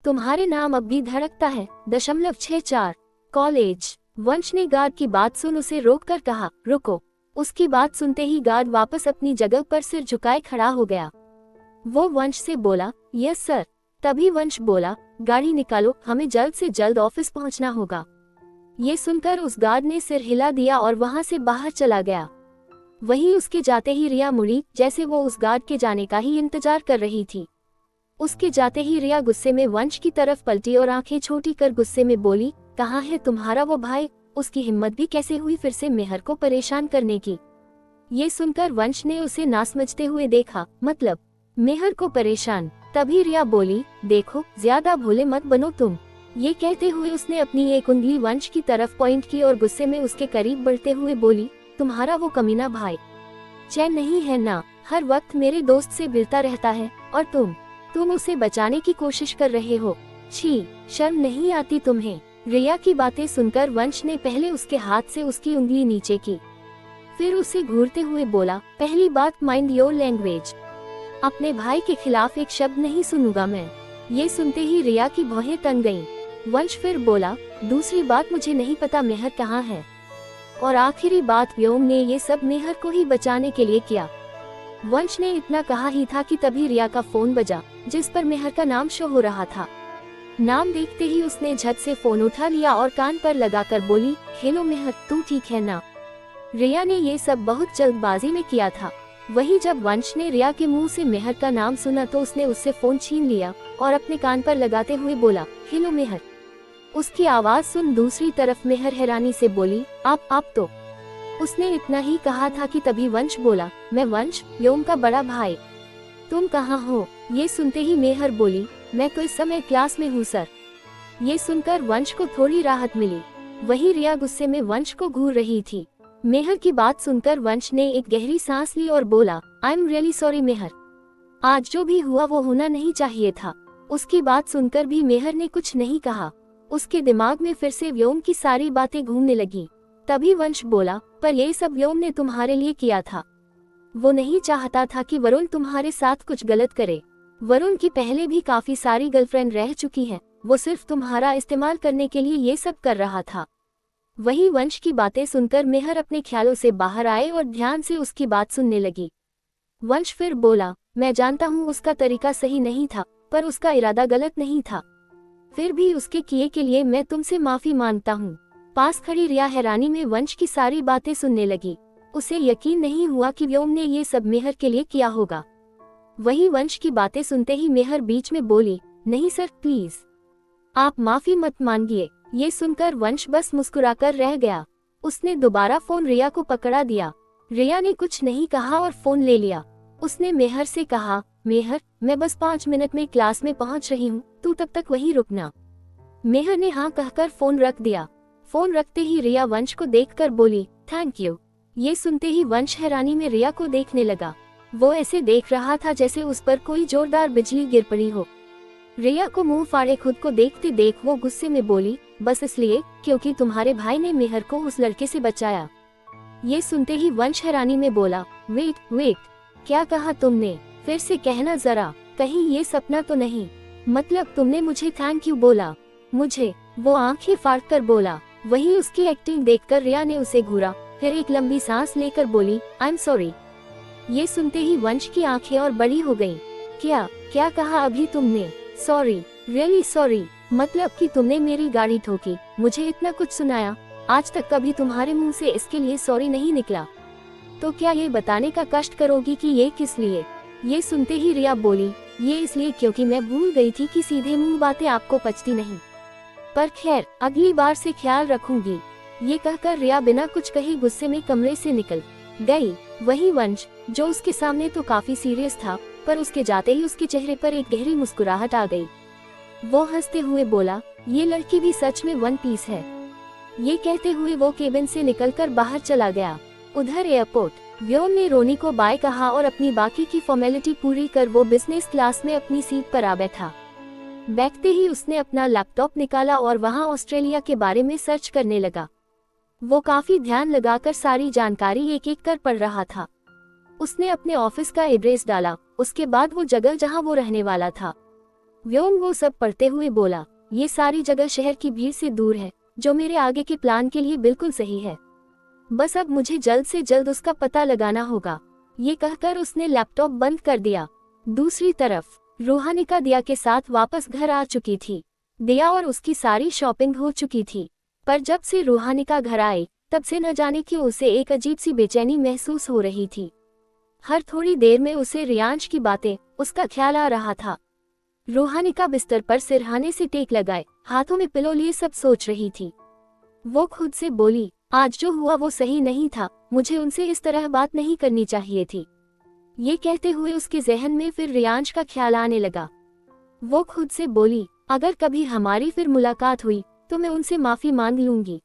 तुम्हारे नाम अब भी धड़कता है। 64 कॉलेज। वंश ने गार्ड की बात सुन उसे रोककर कहा, रुको। उसकी बात सुनते ही गार्ड वापस अपनी जगह पर सिर झुकाए खड़ा हो गया। वो वंश से बोला, यस सर। तभी वंश बोला, गाड़ी निकालो, हमें जल्द से जल्द ऑफिस पहुंचना होगा। ये सुनकर उस गार्ड ने सिर हिला दिया और वहां से बाहर चला गया। वहीं उसके जाते ही रिया मुड़ी, जैसे वो उस गार्ड के जाने का ही इंतजार कर रही थी। उसके जाते ही रिया गुस्से में वंश की तरफ पलटी और आंखें छोटी कर गुस्से में बोली, कहाँ है तुम्हारा वो भाई? उसकी हिम्मत भी कैसे हुई फिर से मेहर को परेशान करने की? ये सुनकर वंश ने उसे ना समझते हुए देखा, मतलब मेहर को परेशान। तभी रिया बोली, देखो ज्यादा भोले मत बनो तुम। ये कहते हुए उसने अपनी एक उंगली वंश की तरफ पॉइंट की और गुस्से में उसके करीब बढ़ते हुए बोली, तुम्हारा वो कमीना भाई चैन नहीं है ना, हर वक्त मेरे दोस्त से गिरता रहता है और तुम उसे बचाने की कोशिश कर रहे हो। छी, शर्म नहीं आती तुम्हें? रिया की बातें सुनकर वंश ने पहले उसके हाथ से उसकी उंगली नीचे की, फिर उसे घूरते हुए बोला, पहली बात माइंड योर लैंग्वेज। अपने भाई के खिलाफ एक शब्द नहीं सुनूंगा मैं। ये सुनते ही रिया की भौहें तन गईं। वंश फिर बोला, दूसरी बात मुझे नहीं पता मेहर कहाँ है, और आखिरी बात व्योम ने ये सब मेहर को ही बचाने के लिए किया। वंश ने इतना कहा ही था कि तभी रिया का फोन बजा, जिस पर मेहर का नाम शो हो रहा था। नाम देखते ही उसने झट से फोन उठा लिया और कान पर लगाकर बोली, हेलो मेहर, तू ठीक है ना? रिया ने ये सब बहुत जल्दबाजी में किया था। वहीं जब वंश ने रिया के मुंह से मेहर का नाम सुना तो उसने उससे फोन छीन लिया और अपने कान पर लगाते हुए बोला, हेलो मेहर। उसकी आवाज सुन दूसरी तरफ मेहर हैरानी से बोली, आप तो। उसने इतना ही कहा था कि तभी वंश बोला, मैं वंश, व्योम का बड़ा भाई। तुम कहाँ हो? ये सुनते ही मेहर बोली, मैं तो इस समय क्लास में हूँ सर। ये सुनकर वंश को थोड़ी राहत मिली। वहीं रिया गुस्से में वंश को घूर रही थी। मेहर की बात सुनकर वंश ने एक गहरी सांस ली और बोला, आई एम रियली सॉरी मेहर, आज जो भी हुआ वो होना नहीं चाहिए था। उसकी बात सुनकर भी मेहर ने कुछ नहीं कहा। उसके दिमाग में फिर से व्योम की सारी बातें घूमने लगी। तभी वंश बोला, पर ये सब व्योम ने तुम्हारे लिए किया था। वो नहीं चाहता था कि वरुण तुम्हारे साथ कुछ गलत करे। वरुण की पहले भी काफी सारी गर्लफ्रेंड रह चुकी हैं, वो सिर्फ तुम्हारा इस्तेमाल करने के लिए ये सब कर रहा था। वही वंश की बातें सुनकर मेहर अपने ख्यालों से बाहर आए और ध्यान से उसकी बात सुनने लगी। वंश फिर बोला, मैं जानता हूँ उसका तरीका सही नहीं था, पर उसका इरादा गलत नहीं था। फिर भी उसके किए के लिए मैं तुमसे माफी मांगता हूँ। पास खड़ी रिया हैरानी में वंश की सारी बातें सुनने लगी। उसे यकीन नहीं हुआ कि व्योम ने ये सब मेहर के लिए किया होगा। वही वंश की बातें सुनते ही मेहर बीच में बोली, नहीं सर प्लीज, आप माफी मत मांगिए। ये सुनकर वंश बस मुस्कुराकर रह गया। उसने दोबारा फोन रिया को पकड़ा दिया। रिया ने कुछ नहीं कहा और फोन ले लिया। उसने मेहर से कहा, मेहर, मैं बस 5 मिनट में क्लास में पहुंच रही हूँ, तू तब तक वहीं रुकना। मेहर ने हाँ कहकर फोन रख दिया। फोन रखते ही रिया वंश को देखकर बोली, थैंक यू। ये सुनते ही वंश हैरानी में रिया को देखने लगा। वो ऐसे देख रहा था जैसे उस पर कोई जोरदार बिजली गिर पड़ी हो। रिया को मुंह फाड़े खुद को देखते देख वो गुस्से में बोली, बस इसलिए क्योंकि तुम्हारे भाई ने मेहर को उस लड़के से बचाया। ये सुनते ही वंश हैरानी में बोला, वेट, क्या कहा तुमने? फिर से कहना जरा, कहीं ये सपना तो नहीं? मतलब तुमने मुझे थैंक यू बोला? मुझे? वो आंखें फाड़ कर बोला। वही उसकी एक्टिंग देखकर रिया ने उसे घूरा, फिर एक लंबी सांस लेकर बोली, आई एम सॉरी। ये सुनते ही वंश की आंखें और बड़ी हो गईं। क्या कहा अभी तुमने? सॉरी, रियली सॉरी, मतलब कि तुमने मेरी गाड़ी ठोकी, मुझे इतना कुछ सुनाया, आज तक कभी तुम्हारे मुंह से इसके लिए सॉरी नहीं निकला। तो क्या ये बताने का कष्ट करोगी कि ये किस लिए? ये सुनते ही रिया बोली, ये इसलिए क्योंकि मैं भूल गई थी कि सीधे मुंह बातें आपको पचती नहीं, पर खैर अगली बार से ख्याल रखूंगी। ये कहकर रिया बिना कुछ कहे गुस्से में कमरे से निकल गई। वही वंश, जो उसके सामने तो काफी सीरियस था, पर उसके जाते ही उसके चेहरे पर एक गहरी मुस्कुराहट आ गई। वो हंसते हुए बोला, ये लड़की भी सच में वन पीस है। ये कहते हुए वो केबिन से निकलकर बाहर चला गया। उधर एयरपोर्ट, व्योम ने रोनी को बाय कहा और अपनी बाकी की फॉर्मेलिटी पूरी कर वो बिजनेस क्लास में अपनी सीट पर आ बैठा। बैठते ही उसने अपना लैपटॉप निकाला और वहां ऑस्ट्रेलिया के बारे में सर्च करने लगा। वो काफी ध्यान लगाकर सारी जानकारी एक एक कर पढ़ रहा था। उसने अपने ऑफिस का एड्रेस डाला, उसके बाद वो जगह जहां वो रहने वाला था व्योम वो सब पढ़ते हुए बोला, ये सारी जगह शहर की भीड़ से दूर है, जो मेरे आगे के प्लान के लिए बिल्कुल सही है। बस अब मुझे जल्द से जल्द उसका पता लगाना होगा। ये कहकर उसने लैपटॉप बंद कर दिया। दूसरी तरफ रूहानिका दिया के साथ वापस घर आ चुकी थी। दिया और उसकी सारी शॉपिंग हो चुकी थी, पर जब से रूहानिका घर आई तब से न जाने क्यों उसे एक अजीब सी बेचैनी महसूस हो रही थी। हर थोड़ी देर में उसे रियांश की बातें, उसका ख्याल आ रहा था। रूहानिका बिस्तर पर सिरहाने से टेक लगाए हाथों में पिलो लिए सब सोच रही थी। वो खुद से बोली, आज जो हुआ वो सही नहीं था, मुझे उनसे इस तरह बात नहीं करनी चाहिए थी। ये कहते हुए उसके जहन में फिर रियांश का ख्याल आने लगा। वो खुद से बोली, अगर कभी हमारी फिर मुलाकात हुई तो मैं उनसे माफी मांग लूंगी।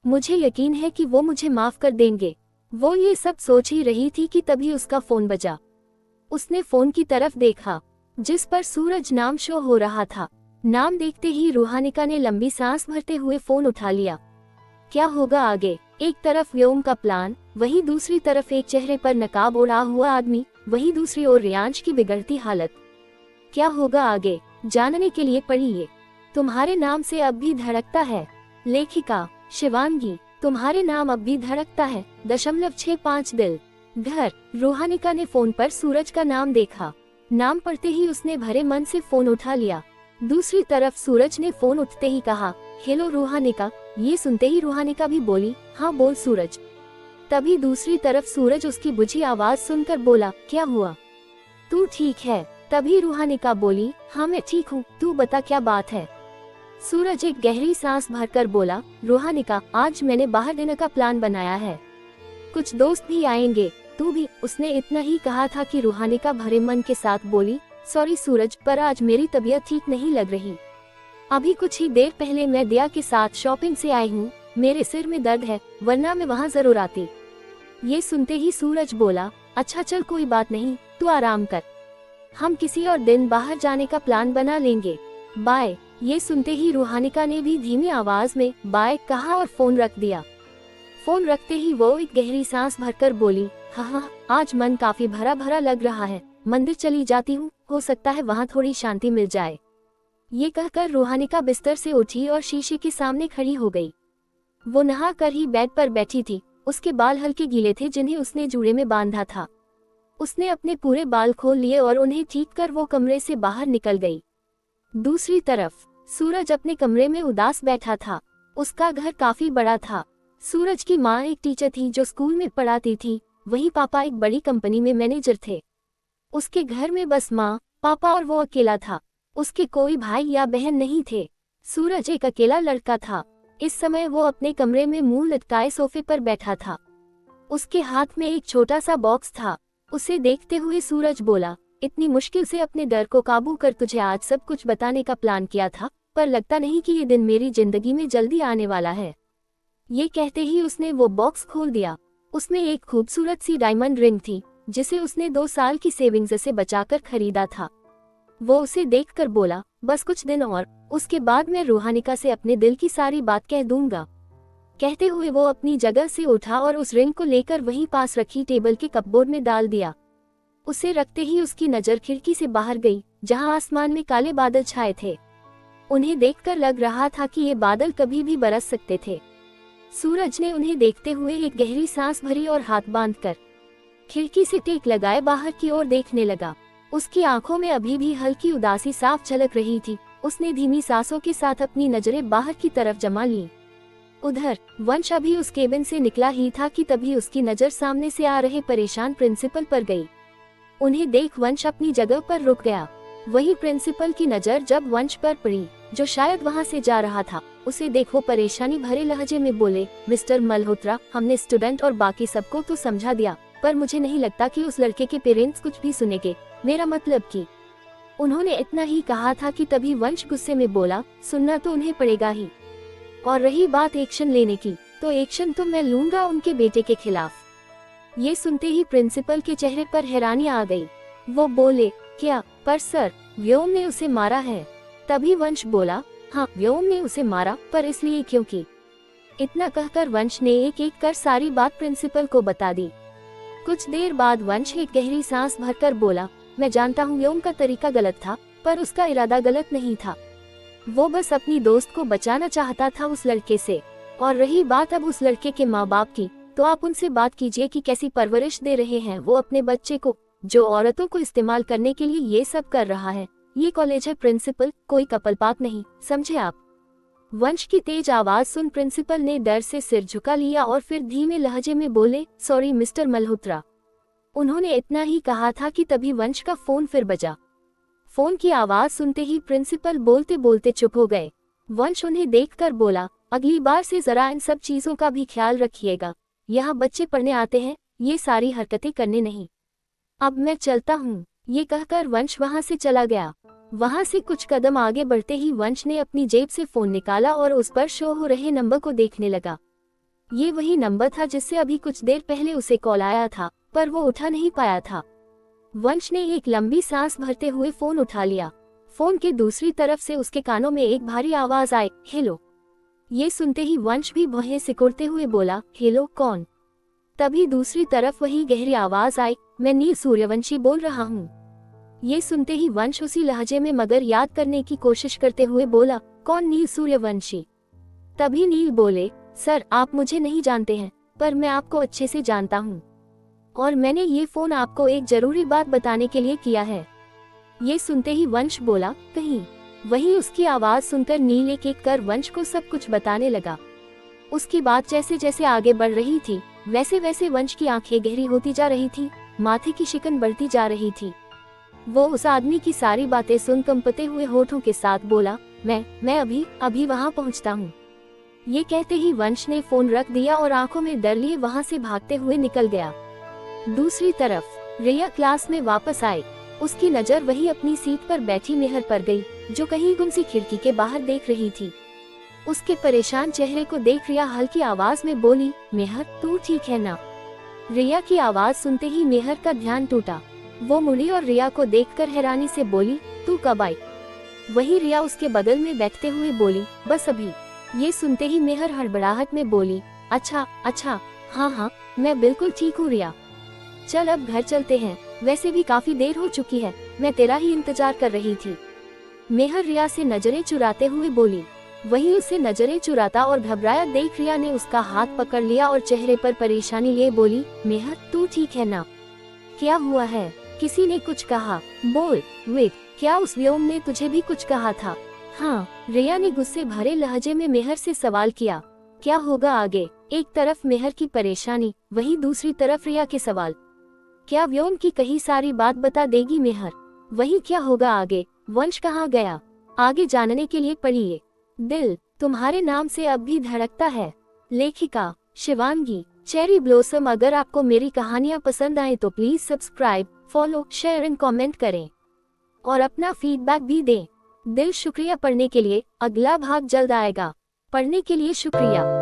मुझे यकीन है कि वो मुझे माफ कर देंगे। वो ये सब सोच ही रही थी कि तभी उसका फोन बजा। उसने फोन की तरफ देखा जिस पर सूरज नाम शो हो रहा था। नाम देखते ही रूहानिका ने लंबी सांस भरते हुए फोन उठा लिया। क्या होगा आगे? एक तरफ व्योम का प्लान, वहीं दूसरी तरफ एक चेहरे पर नकाब ओढ़ा हुआ आदमी, वहीं दूसरी ओर रियांश की बिगड़ती हालत। क्या होगा आगे जानने के लिए पढ़िए तुम्हारे नाम से अब भी धड़कता है, लेखिका शिवांगी। तुम्हारे नाम अब भी धड़कता है .65 दिल। घर। रूहानिका ने फोन पर सूरज का नाम देखा। नाम पढ़ते ही उसने भरे मन से फोन उठा लिया। दूसरी तरफ सूरज ने फोन उठते ही कहा, हेलो रूहानिका। ये सुनते ही रूहानिका भी बोली, हाँ बोल सूरज। तभी दूसरी तरफ सूरज उसकी बुझी आवाज सुनकर बोला, क्या हुआ? तू ठीक है? तभी रूहानिका बोली, हाँ मैं ठीक हूँ, तू बता क्या बात है? सूरज एक गहरी सांस भरकर बोला, रूहानिका आज मैंने बाहर देने का प्लान बनाया है, कुछ दोस्त भी आएंगे, तू भी। उसने इतना ही कहा था कि रूहानिका भरे मन के साथ बोली, सॉरी सूरज, पर आज मेरी तबीयत ठीक नहीं लग रही। अभी कुछ ही देर पहले मैं दिया के साथ शॉपिंग से आई हूँ, मेरे सिर में दर्द है, वरना मैं वहाँ जरूर आती। ये सुनते ही सूरज बोला, अच्छा चल कोई बात नहीं, तू आराम कर, हम किसी और दिन बाहर जाने का प्लान बना लेंगे, बाय। ये सुनते ही रूहानिका ने भी धीमी आवाज में बाय कहा और फोन रख दिया। फोन रखते ही वो एक गहरी सांस भरकर बोली, हाँ आज मन काफी भरा भरा लग रहा है, मंदिर चली जाती हूँ, हो सकता है वहाँ थोड़ी शांति मिल जाए। ये कहकर रूहानिका बिस्तर से उठी और शीशे के सामने खड़ी हो गई। वो नहा कर ही बेड पर बैठी थी। उसके बाल हल्के गीले थे जिन्हें उसने जूड़े में बांधा था। उसने अपने पूरे बाल खोल लिए और उन्हें ठीक कर वो कमरे से बाहर निकल गई। दूसरी तरफ सूरज अपने कमरे में उदास बैठा था। उसका घर काफी बड़ा था। सूरज की माँ एक टीचर थी जो स्कूल में पढ़ाती थी, वहीं पापा एक बड़ी कंपनी में मैनेजर थे। उसके घर में बस माँ, पापा और वो अकेला था। उसके कोई भाई या बहन नहीं थे। सूरज एक अकेला लड़का था। इस समय वो अपने कमरे में मुंह लटकाए सोफे पर बैठा था। उसके हाथ में एक छोटा सा बॉक्स था। उसे देखते हुए सूरज बोला, इतनी मुश्किल से अपने डर को काबू कर तुझे आज सब कुछ बताने का प्लान किया था, पर लगता नहीं कि ये दिन मेरी जिंदगी में जल्दी आने वाला है। ये कहते ही उसने वो बॉक्स खोल दिया। उसमें एक खूबसूरत सी डायमंड रिंग थी जिसे उसने 2 साल की सेविंग्स से बचाकर खरीदा था। वो उसे देखकर बोला, बस कुछ दिन और, उसके बाद मैं रूहानिका से अपने दिल की सारी बात कह दूंगा। कहते हुए वो अपनी जगह से उठा और उस रिंग को लेकर वहीं पास रखी टेबल के कपबोर्ड में डाल दिया। उसे रखते ही उसकी नजर खिड़की से बाहर गई, जहां आसमान में काले बादल छाए थे। उन्हें देखकर लग रहा था कि ये बादल कभी भी बरस सकते थे। सूरज ने उन्हें देखते हुए एक गहरी सांस भरी और हाथ बांधकर खिड़की से टेक लगाए बाहर की ओर देखने लगा। उसकी आंखों में अभी भी हल्की उदासी साफ झलक रही थी। उसने धीमी सांसों के साथ अपनी नजरें बाहर की तरफ जमा लीं। उधर वंश अभी उस केबिन से निकला ही था कि तभी उसकी नजर सामने से आ रहे परेशान प्रिंसिपल पर गई। उन्हें देख वंश अपनी जगह पर रुक गया। वही प्रिंसिपल की नजर जब वंश पर पड़ी, जो शायद वहां से जा रहा था, उसे देखो परेशानी भरे लहजे में बोले, मिस्टर मल्होत्रा, हमने स्टूडेंट और बाकी सबको तो समझा दिया, पर मुझे नहीं लगता कि उस लड़के के पेरेंट्स कुछ भी सुनेंगे। मेरा मतलब कि उन्होंने इतना ही कहा था कि तभी वंश गुस्से में बोला, सुनना तो उन्हें पड़ेगा ही, और रही बात एक्शन लेने की, तो एक्शन तो मैं लूंगा उनके बेटे के खिलाफ। ये सुनते ही प्रिंसिपल के चेहरे पर हैरानी आ गई। वो बोले, क्या? पर सर, व्योम ने उसे मारा है। तभी वंश बोला, हाँ व्योम ने उसे मारा, पर इसलिए क्योंकि। इतना कहकर वंश ने एक एक कर सारी बात प्रिंसिपल को बता दी। कुछ देर बाद वंश एक गहरी सांस भरकर बोला, मैं जानता हूँ व्योम का तरीका गलत था, पर उसका इरादा गलत नहीं था। वो बस अपनी दोस्त को बचाना चाहता था उस लड़के से। और रही बात अब उस लड़के के माँ बाप की, तो आप उनसे बात कीजिए कि कैसी परवरिश दे रहे हैं वो अपने बच्चे को, जो औरतों को इस्तेमाल करने के लिए ये सब कर रहा है। ये कॉलेज है प्रिंसिपल, कोई कपल पार्क नहीं, समझे आप। वंश की तेज आवाज सुन प्रिंसिपल ने डर से सिर झुका लिया और फिर धीमे लहजे में बोले, सॉरी मिस्टर मल्होत्रा। उन्होंने इतना ही कहा था कि तभी वंश का फोन फिर बजा। फोन की आवाज सुनते ही प्रिंसिपल बोलते बोलते चुप हो गए। वंश उन्हें देखकर बोला, अगली बार से जरा इन सब चीजों का भी ख्याल रखिएगा। यहाँ बच्चे पढ़ने आते हैं, ये सारी हरकतें करने नहीं। अब मैं चलता हूँ। ये कहकर वंश वहां से चला गया। वहां से कुछ कदम आगे बढ़ते ही वंश ने अपनी जेब से फोन निकाला और उस पर शो हो रहे नंबर को देखने लगा। ये वही नंबर था जिससे अभी कुछ देर पहले उसे कॉल आया था, पर वो उठा नहीं पाया था। वंश ने एक लंबी सांस भरते हुए फोन उठा लिया। फोन के दूसरी तरफ से उसके कानों में एक भारी आवाज आई, हेलो। ये सुनते ही वंश भी भौहें सिकुड़ते हुए बोला, हेलो कौन। तभी दूसरी तरफ वही गहरी आवाज आई, मैं नील सूर्यवंशी बोल रहा हूँ। ये सुनते ही वंश उसी लहजे में मगर याद करने की कोशिश करते हुए बोला, कौन नील सूर्यवंशी। तभी नील बोले, सर आप मुझे नहीं जानते हैं, पर मैं आपको अच्छे से जानता हूँ और मैंने ये फोन आपको एक जरूरी बात बताने के लिए किया है। ये सुनते ही वंश बोला, कहीं। वही उसकी आवाज सुनकर नील एक एक कर वंश को सब कुछ बताने लगा। उसकी बात जैसे जैसे आगे बढ़ रही थी वैसे वैसे वंश की आंखें गहरी होती जा रही थी, माथे की शिकन बढ़ती जा रही थी। वो उस आदमी की सारी बातें सुन कंपते हुए होठों के साथ बोला, मैं अभी वहाँ पहुँचता हूँ। ये कहते ही वंश ने फोन रख दिया और आंखों में डर लिए वहाँ से भागते हुए निकल गया। दूसरी तरफ रिया क्लास में वापस आई। उसकी नजर वही अपनी सीट पर बैठी मेहर पर गई, जो कहीं गुमसी खिड़की के बाहर देख रही थी। उसके परेशान चेहरे को देख रिया हल्की आवाज में बोली, मेहर तू ठीक है ना। रिया की आवाज सुनते ही मेहर का ध्यान टूटा। वो मुड़ी और रिया को देखकर हैरानी से बोली, तू कब आई। वही रिया उसके बगल में बैठते हुए बोली, बस अभी। ये सुनते ही मेहर हड़बड़ाहट में बोली, अच्छा हाँ मैं बिल्कुल ठीक हूँ रिया। चल अब घर चलते हैं, वैसे भी काफी देर हो चुकी है, मैं तेरा ही इंतजार कर रही थी। मेहर रिया से नजरें चुराते हुए बोली। वही उसे नजरें चुराता और घबराया देख रिया ने उसका हाथ पकड़ लिया और चेहरे पर परेशानी लिए बोली, मेहर तू ठीक है ना। क्या हुआ है, किसी ने कुछ कहा, बोल। वेट, क्या उस व्योम ने तुझे भी कुछ कहा था। हाँ, रिया ने गुस्से भरे लहजे में मेहर से सवाल किया। क्या होगा आगे। एक तरफ मेहर की परेशानी, वहीं दूसरी तरफ रिया के सवाल। क्या व्योम की कही सारी बात बता देगी मेहर। वही क्या होगा आगे, वंश कहाँ गया, आगे जानने के लिए पढ़िए दिल तुम्हारे नाम से अब भी धड़कता है। लेखिका शिवांगी, चेरी ब्लॉसम। अगर आपको मेरी कहानियाँ पसंद आए तो please subscribe, follow, share and comment करें और अपना फीडबैक भी दें। दिल शुक्रिया पढ़ने के लिए। अगला भाग जल्द आएगा। पढ़ने के लिए शुक्रिया।